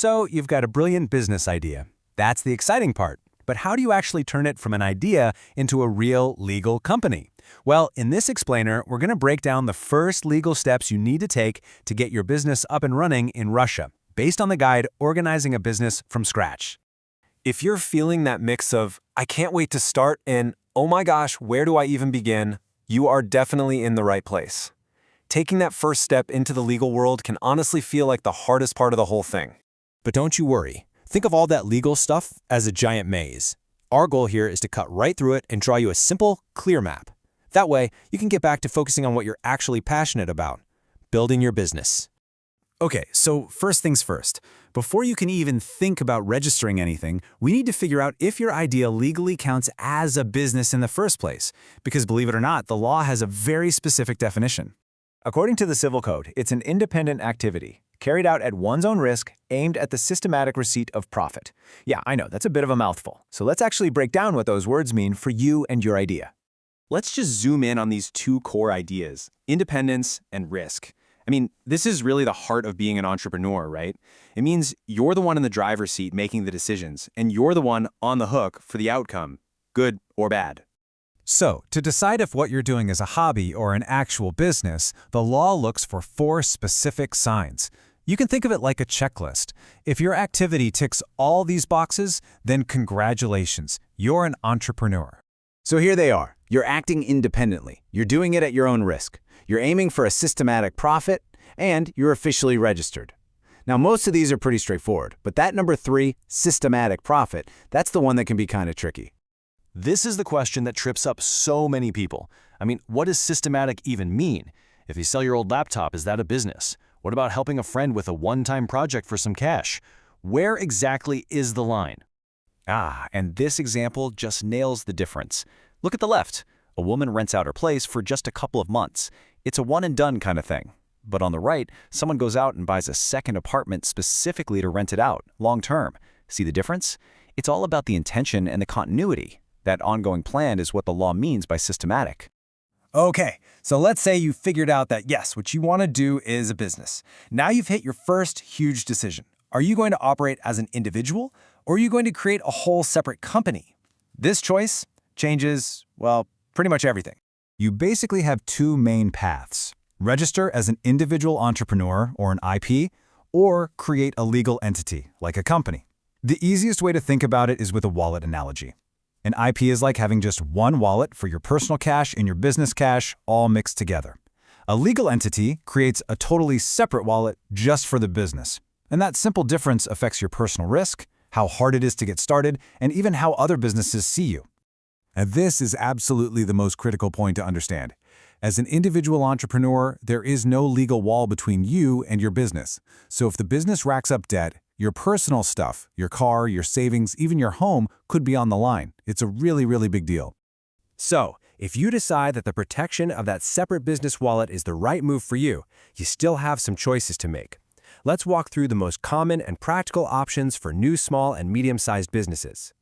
So you've got a brilliant business idea. That's the exciting part. But how do you actually turn it from an idea into a real legal company? Well, in this explainer, we're going to break down the first legal steps you need to take to get your business up and running in Russia, based on the guide Organizing a Business from Scratch. If you're feeling that mix of, I can't wait to start, and oh my gosh, where do I even begin? You are definitely in the right place. Taking that first step into the legal world can honestly feel like the hardest part of the whole thing. But don't you worry. Think of all that legal stuff as a giant maze. Our goal here is to cut right through it and draw you a simple, clear map. That way, you can get back to focusing on what you're actually passionate about, building your business. Okay, so first things first. Before you can even think about registering anything, we need to figure out if your idea legally counts as a business in the first place, because believe it or not, the law has a very specific definition. According to the Civil Code, it's an independent activity, carried out at one's own risk, aimed at the systematic receipt of profit. Yeah, I know, that's a bit of a mouthful. So let's actually break down what those words mean for you and your idea. Let's just zoom in on these two core ideas, independence and risk. I mean, this is really the heart of being an entrepreneur, right? It means you're the one in the driver's seat making the decisions, and you're the one on the hook for the outcome, good or bad. So, to decide if what you're doing is a hobby or an actual business, the law looks for 4 specific signs. You can think of it like a checklist. If your activity ticks all these boxes, then congratulations, you're an entrepreneur. So here they are. You're acting independently. You're doing it at your own risk. You're aiming for a systematic profit, and you're officially registered. Now, most of these are pretty straightforward, but that number 3, systematic profit, that's the one that can be kind of tricky. This is the question that trips up so many people. I mean, what does systematic even mean? If you sell your old laptop, is that a business? What about helping a friend with a one-time project for some cash? Where exactly is the line? And this example just nails the difference. Look at the left. A woman rents out her place for just a couple of months. It's a one-and-done kind of thing. But on the right, someone goes out and buys a second apartment specifically to rent it out, long-term. See the difference? It's all about the intention and the continuity. That ongoing plan is what the law means by systematic. Okay, so let's say you figured out that yes, what you want to do is a business. Now you've hit your first huge decision. Are you going to operate as an individual, or are you going to create a whole separate company? This choice changes, well, pretty much everything. You basically have 2 main paths. Register as an individual entrepreneur or an IP, or create a legal entity, like a company. The easiest way to think about it is with a wallet analogy. An IP is like having just one wallet for your personal cash and your business cash all mixed together. A legal entity creates a totally separate wallet just for the business. And that simple difference affects your personal risk, how hard it is to get started, and even how other businesses see you. And this is absolutely the most critical point to understand. As an individual entrepreneur, there is no legal wall between you and your business. So if the business racks up debt, your personal stuff, your car, your savings, even your home could be on the line. It's a really, really big deal. So, if you decide that the protection of that separate business wallet is the right move for you, you still have some choices to make. Let's walk through the most common and practical options for new small and medium-sized businesses.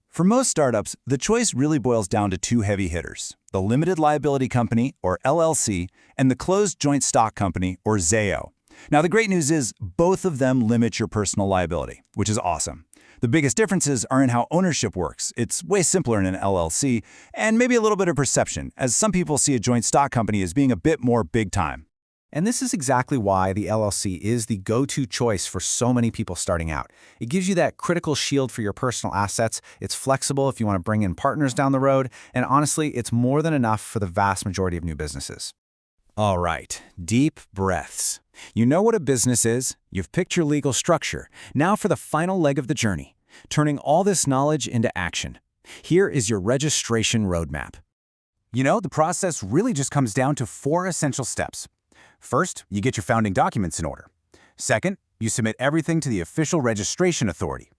For most startups, the choice really boils down to 2 heavy hitters: the limited liability company, or LLC, and the closed joint stock company, or ZAO. Now, the great news is both of them limit your personal liability, which is awesome. The biggest differences are in how ownership works. It's way simpler in an LLC, and maybe a little bit of perception, as some people see a joint stock company as being a bit more big time. And this is exactly why the LLC is the go-to choice for so many people starting out. It gives you that critical shield for your personal assets. It's flexible if you want to bring in partners down the road. And honestly, it's more than enough for the vast majority of new businesses. All right, deep breaths. You know what a business is. You've picked your legal structure. Now for the final leg of the journey, turning all this knowledge into action. Here is your registration roadmap. You know, the process really just comes down to 4 essential steps. First, you get your founding documents in order. Second, you submit everything to the official registration authority.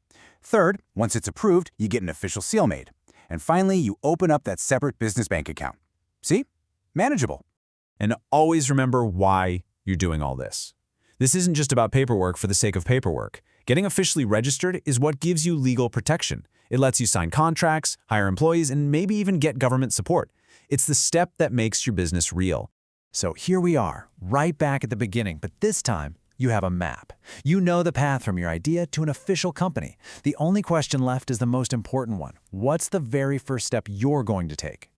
Third, once it's approved, you get an official seal made. And finally, you open up that separate business bank account. See? Manageable. And always remember why you're doing all this. This isn't just about paperwork for the sake of paperwork. Getting officially registered is what gives you legal protection. It lets you sign contracts, hire employees, and maybe even get government support. It's the step that makes your business real. So here we are, right back at the beginning, but this time, you have a map. You know the path from your idea to an official company. The only question left is the most important one. What's the very first step you're going to take?